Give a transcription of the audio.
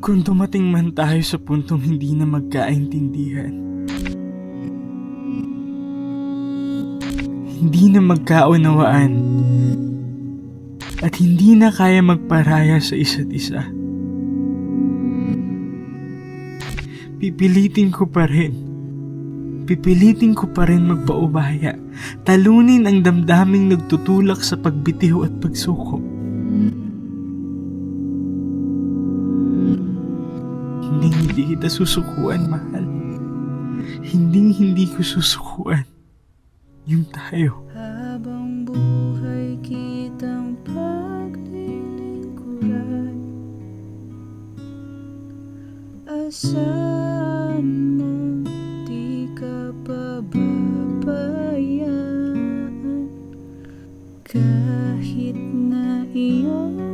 Kung dumating man tayo sa puntong hindi na magkaintindihan, hindi na magkaunawaan, at hindi na kaya magparaya sa isa't isa, pipilitin ko pa rin magpaubaya, talunin ang damdaming nagtutulak sa pagbitiw at pagsuko. Hindi kita susukuan, mahal. Hindi ko susukuan yung tayo. Habang buhay kitang paglilingkuran, asahan mo di ka pababayaan, kahit na iyong